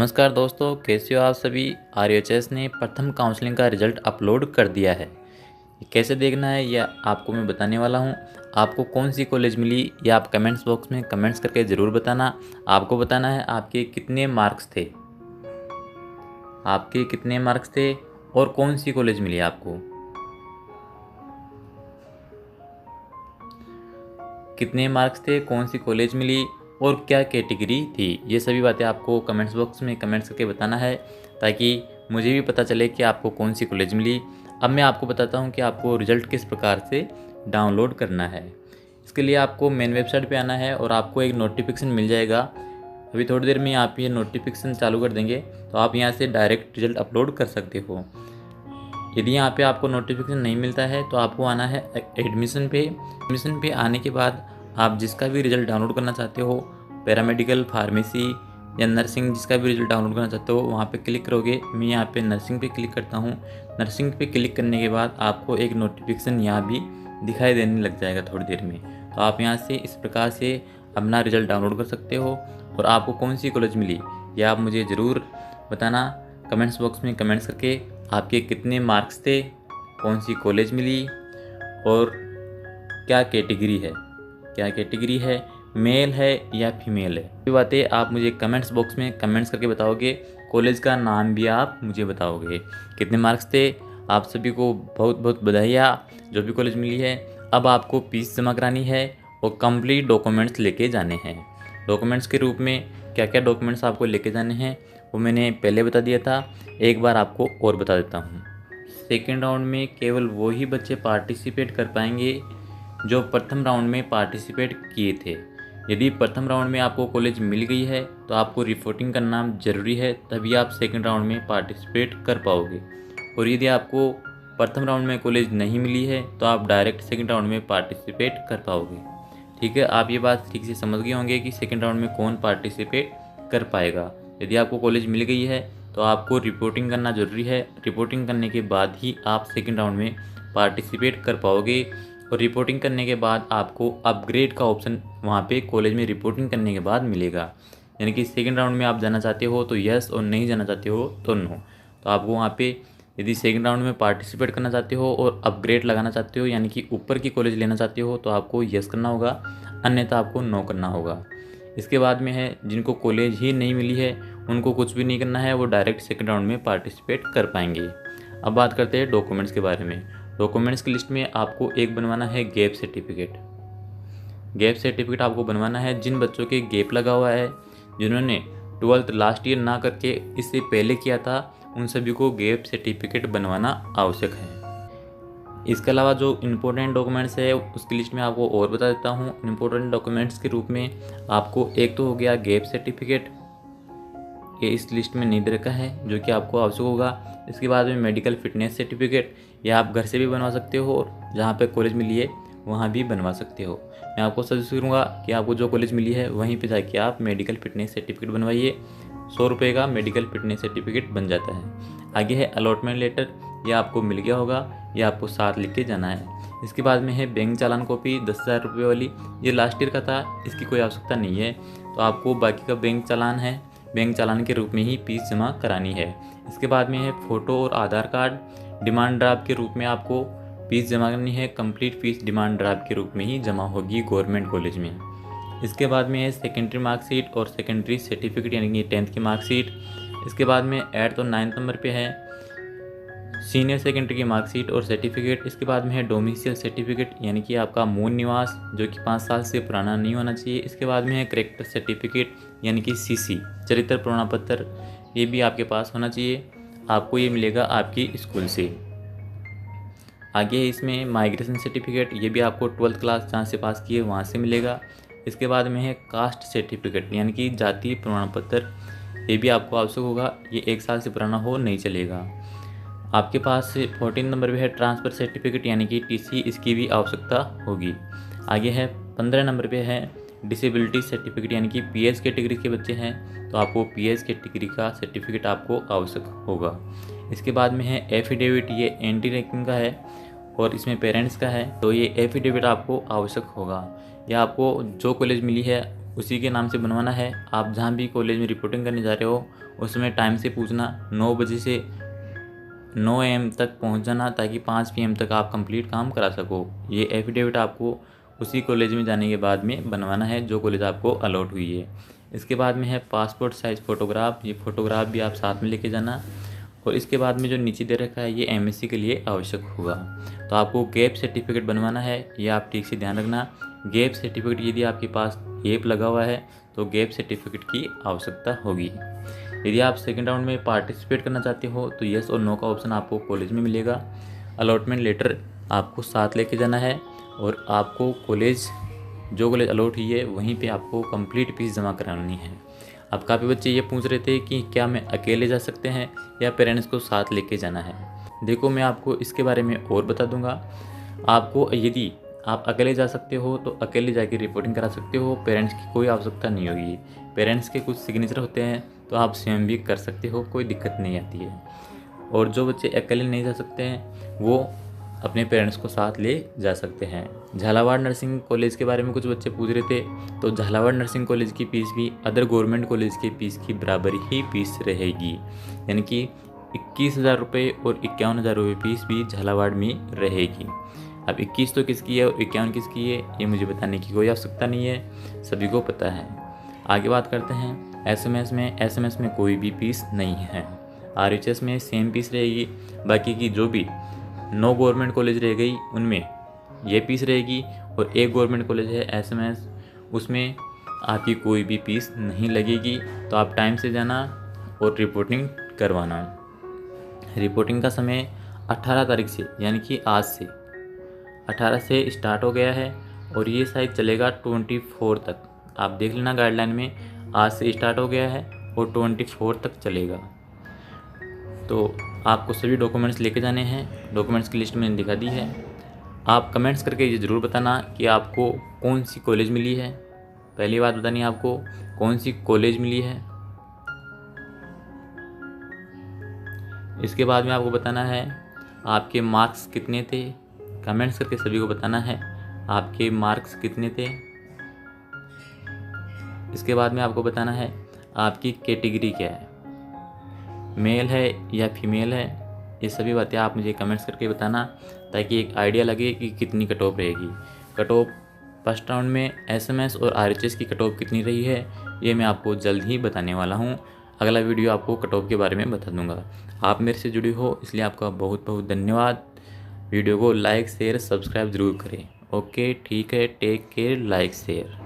नमस्कार दोस्तों, कैसे हो आप सभी। आरएचएस ने प्रथम काउंसलिंग का रिजल्ट अपलोड कर दिया है। ये कैसे देखना है यह आपको मैं बताने वाला हूँ। आपको कौन सी कॉलेज मिली यह आप कमेंट्स बॉक्स में कमेंट्स करके ज़रूर बताना। आपको बताना है आपके कितने मार्क्स थे, और कौन सी कॉलेज मिली आपको, कितने मार्क्स थे, कौन सी कॉलेज मिली और क्या कैटेगरी थी। ये सभी बातें आपको कमेंट्स बॉक्स में कमेंट्स करके बताना है, ताकि मुझे भी पता चले कि आपको कौन सी कॉलेज मिली। अब मैं आपको बताता हूँ कि आपको रिज़ल्ट किस प्रकार से डाउनलोड करना है। इसके लिए आपको मेन वेबसाइट पे आना है और आपको एक नोटिफिकेशन मिल जाएगा। अभी थोड़ी देर में आप ये नोटिफिकेशन चालू कर देंगे तो आप यहाँ से डायरेक्ट रिज़ल्ट अपलोड कर सकते हो। यदि यहाँ पे आपको नोटिफिकेशन नहीं मिलता है तो आपको आना है एडमिशन पे। एडमिशन पे आने के बाद आप जिसका भी रिज़ल्ट डाउनलोड करना चाहते हो, पैरामेडिकल, फार्मेसी या नर्सिंग, जिसका भी रिज़ल्ट डाउनलोड करना चाहते हो वहाँ पे क्लिक करोगे। मैं यहाँ पे नर्सिंग पे क्लिक करता हूँ। नर्सिंग पे क्लिक करने के बाद आपको एक नोटिफिकेशन यहाँ भी दिखाई देने लग जाएगा थोड़ी देर में। तो आप यहाँ से इस प्रकार से अपना रिज़ल्ट डाउनलोड कर सकते हो। और आपको कौन सी कॉलेज मिली यह आप मुझे ज़रूर बताना कमेंट्स बॉक्स में कमेंट्स करके। आपके कितने मार्क्स थे, कौन सी कॉलेज मिली और क्या कैटेगरी है, मेल है या फीमेल है। ये बातें आप मुझे कमेंट्स बॉक्स में कमेंट्स करके बताओगे। कॉलेज का नाम भी आप मुझे बताओगे, कितने मार्क्स थे। आप सभी को बहुत बहुत बधाइयाँ जो भी कॉलेज मिली है। अब आपको फीस जमा करानी है और कंप्लीट डॉक्यूमेंट्स लेके जाने हैं। डॉक्यूमेंट्स के रूप में क्या क्या डॉक्यूमेंट्स आपको लेके जाने हैं वो मैंने पहले बता दिया था, एक बार आपको और बता देता हूँ। सेकेंड राउंड में केवल वो ही बच्चे पार्टिसिपेट कर पाएंगे जो प्रथम राउंड में पार्टिसिपेट किए थे। यदि प्रथम राउंड में आपको कॉलेज मिल गई है तो आपको रिपोर्टिंग करना ज़रूरी है, तभी आप सेकेंड राउंड में पार्टिसिपेट कर पाओगे। और यदि आपको प्रथम राउंड में कॉलेज नहीं मिली है तो आप डायरेक्ट सेकेंड राउंड में पार्टिसिपेट कर पाओगे। ठीक है, आप ये बात ठीक से समझ गए होंगे कि सेकेंड राउंड में कौन पार्टिसिपेट कर पाएगा। यदि आपको कॉलेज मिल गई है तो आपको रिपोर्टिंग करना ज़रूरी है। रिपोर्टिंग करने के बाद ही आप सेकेंड राउंड में पार्टिसिपेट कर पाओगे। और रिपोर्टिंग करने के बाद आपको अपग्रेड का ऑप्शन वहाँ पे कॉलेज में रिपोर्टिंग करने के बाद मिलेगा। यानी कि सेकेंड राउंड में आप जाना चाहते हो तो यस, और नहीं जाना चाहते हो तो नो। तो आपको वहाँ पे यदि सेकेंड राउंड में पार्टिसिपेट करना चाहते हो और अपग्रेड लगाना चाहते हो, यानी कि ऊपर की कॉलेज लेना चाहते हो, तो आपको यस करना होगा, अन्यथा आपको नो करना होगा। इसके बाद में है जिनको कॉलेज ही नहीं मिली है उनको कुछ भी नहीं करना है, वो डायरेक्ट सेकेंड राउंड में पार्टिसिपेट कर पाएंगे। अब बात करते हैं डॉक्यूमेंट्स के बारे में। डॉक्यूमेंट्स की लिस्ट में आपको एक बनवाना है गैप सर्टिफिकेट। गैप सर्टिफिकेट आपको बनवाना है जिन बच्चों के गैप लगा हुआ है, जिन्होंने 12th लास्ट ईयर ना करके इससे पहले किया था, उन सभी को गैप सर्टिफिकेट बनवाना आवश्यक है। इसके अलावा जो इम्पोर्टेंट डॉक्यूमेंट्स है उसकी लिस्ट में आपको और बता देता हूँ। इम्पोर्टेंट डॉक्यूमेंट्स के रूप में आपको एक तो हो गया गैप सर्टिफिकेट, ये इस लिस्ट में नहीं दे रखा है, जो कि आपको आवश्यक होगा। इसके बाद में मेडिकल फिटनेस सर्टिफिकेट, यह आप घर से भी बनवा सकते हो और जहाँ पे कॉलेज मिली है वहाँ भी बनवा सकते हो। मैं आपको सजेस्ट करूँगा कि आपको जो कॉलेज मिली है वहीं पे जाके आप मेडिकल फिटनेस सर्टिफिकेट बनवाइए। 100 रुपये का मेडिकल फिटनेस सर्टिफिकेट बन जाता है। आगे है अलॉटमेंट लेटर, यह आपको मिल गया होगा, यह आपको साथ लिख के जाना है। इसके बाद में है बैंक चालान कॉपी 10,000 रुपये वाली, ये लास्ट ईयर का था, इसकी कोई आवश्यकता नहीं है। तो आपको बाकी का बैंक चालान है, बैंक चालान के रूप में ही फीस जमा करानी है। इसके बाद में है फ़ोटो और आधार कार्ड, डिमांड ड्राफ्ट के रूप में आपको फीस जमा करनी है। कंप्लीट फीस डिमांड ड्राफ्ट के रूप में ही जमा होगी गवर्नमेंट कॉलेज में। इसके बाद में है सेकेंडरी मार्कशीट और सेकेंडरी सर्टिफिकेट, यानी कि 10th की मार्कशीट। इसके बाद में 8th और 9th नंबर पे है सीनियर सेकेंडरी की मार्कशीट और सर्टिफिकेट। इसके बाद में है डोमिसाइल सर्टिफिकेट, यानी कि आपका मूल निवास जो कि 5 साल से पुराना नहीं होना चाहिए। इसके बाद में है करेक्टर सर्टिफिकेट, यानी कि सीसी चरित्र प्रमाण पत्र, ये भी आपके पास होना चाहिए। आपको ये मिलेगा आपकी स्कूल से। आगे है इसमें माइग्रेशन सर्टिफिकेट, ये भी आपको 12th क्लास जहाँ से पास किए वहाँ से मिलेगा। इसके बाद में है कास्ट सर्टिफिकेट, यानी कि जाति प्रमाण पत्र, ये भी आपको आवश्यक होगा। ये 1 साल से पुराना हो नहीं चलेगा। आपके पास 14 नंबर पे है ट्रांसफ़र सर्टिफिकेट, यानी कि टीसी, इसकी भी आवश्यकता होगी। आगे है 15 नंबर पे है डिसेबिलिटी सर्टिफिकेट, यानी कि पीएस कैटेगरी के बच्चे हैं तो आपको पीएस कैटेगरी का सर्टिफिकेट आपको आवश्यक होगा। इसके बाद में है एफिडेविट, ये एंटी रैंकिंग का है और इसमें पेरेंट्स का है, तो ये एफिडेविट आपको आवश्यक होगा। या आपको जो कॉलेज मिली है उसी के नाम से बनवाना है। आप जहाँ भी कॉलेज में रिपोर्टिंग करने जा रहे हो उसमें टाइम से पूछना, 9 बजे से 9 AM तक पहुँच जाना, ताकि 5 PM तक आप कंप्लीट काम करा सको। ये एफिडेविट आपको उसी कॉलेज में जाने के बाद में बनवाना है जो कॉलेज आपको अलॉट हुई है। इसके बाद में है पासपोर्ट साइज़ फ़ोटोग्राफ। ये फ़ोटोग्राफ भी आप साथ में लेके जाना। और इसके बाद में जो नीचे दे रखा है ये MSc के लिए आवश्यक होगा। तो आपको गैप सर्टिफिकेट बनवाना है, ये आप ठीक से ध्यान रखना। गैप सर्टिफिकेट यदि आपके पास गैप लगा हुआ है तो गैप सर्टिफिकेट की आवश्यकता होगी। यदि आप सेकंड राउंड में पार्टिसिपेट करना चाहते हो तो येस और नो का ऑप्शन आपको कॉलेज में मिलेगा। अलॉटमेंट लेटर आपको साथ लेके जाना है और आपको कॉलेज जो कॉलेज अलॉट हुई है वहीं पे आपको कंप्लीट फीस जमा करानी है। अब काफ़ी बच्चे ये पूछ रहे थे कि क्या मैं अकेले जा सकते हैं या पेरेंट्स को साथ लेके जाना है। देखो, मैं आपको इसके बारे में और बता दूंगा। आपको यदि आप अकेले जा सकते हो तो अकेले जाके रिपोर्टिंग करा सकते हो, पेरेंट्स की कोई आवश्यकता नहीं होगी। पेरेंट्स के कुछ सिग्नेचर होते हैं तो आप स्वयं भी कर सकते हो, कोई दिक्कत नहीं आती है। और जो बच्चे अकेले नहीं जा सकते हैं वो अपने पेरेंट्स को साथ ले जा सकते हैं। झालावाड़ नर्सिंग कॉलेज के बारे में कुछ बच्चे पूछ रहे थे, तो झालावाड़ नर्सिंग कॉलेज की फ़ीस भी अदर गवर्नमेंट कॉलेज की फ़ीस की बराबर ही फीस रहेगी, यानी कि 21,000 रुपये और 51,000 रुपये फीस भी झालावाड़ में रहेगी। अब 21 तो किसकी है और 51 किसकी है ये मुझे बताने की कोई आवश्यकता नहीं है, सभी को पता है। आगे बात करते हैं एसएमएस में कोई भी फीस नहीं है। आरएचएस में सेम फीस रहेगी। बाकी की जो भी 9 गवर्नमेंट कॉलेज रह गई उनमें ये फीस रहेगी। और एक गवर्नमेंट कॉलेज है एसएमएस, उसमें आपकी कोई भी फीस नहीं लगेगी। तो आप टाइम से जाना और रिपोर्टिंग करवाना। रिपोर्टिंग का समय 18 तारीख से, यानी कि आज से 18 से स्टार्ट हो गया है और ये शायद चलेगा 24 तक। आप देख लेना गाइडलाइन में, आज से स्टार्ट हो गया है और 24 तक चलेगा। तो आपको सभी डॉक्यूमेंट्स लेके जाने हैं। डॉक्यूमेंट्स की लिस्ट मैंने दिखा दी है। आप कमेंट्स करके ये ज़रूर बताना कि आपको कौन सी कॉलेज मिली है। पहली बात बतानी है आपको कौन सी कॉलेज मिली है। इसके बाद में आपको बताना है आपके मार्क्स कितने थे। कमेंट्स करके सभी को बताना है आपके मार्क्स कितने थे। इसके बाद में आपको बताना है आपकी कैटेगरी क्या है, मेल है या फीमेल है। ये सभी बातें आप मुझे कमेंट्स करके बताना, ताकि एक आइडिया लगे कि कितनी कट ऑफ रहेगी। कट ऑफ फर्स्ट राउंड में एसएमएस और आरएचएस की कट ऑफ कितनी रही है ये मैं आपको जल्द ही बताने वाला हूँ। अगला वीडियो आपको कट ऑफ के बारे में बता दूंगा। आप मेरे से जुड़े हो इसलिए आपका बहुत बहुत धन्यवाद। वीडियो को लाइक शेयर सब्सक्राइब ज़रूर करें। ओके, ठीक है, टेक केयर, लाइक शेयर।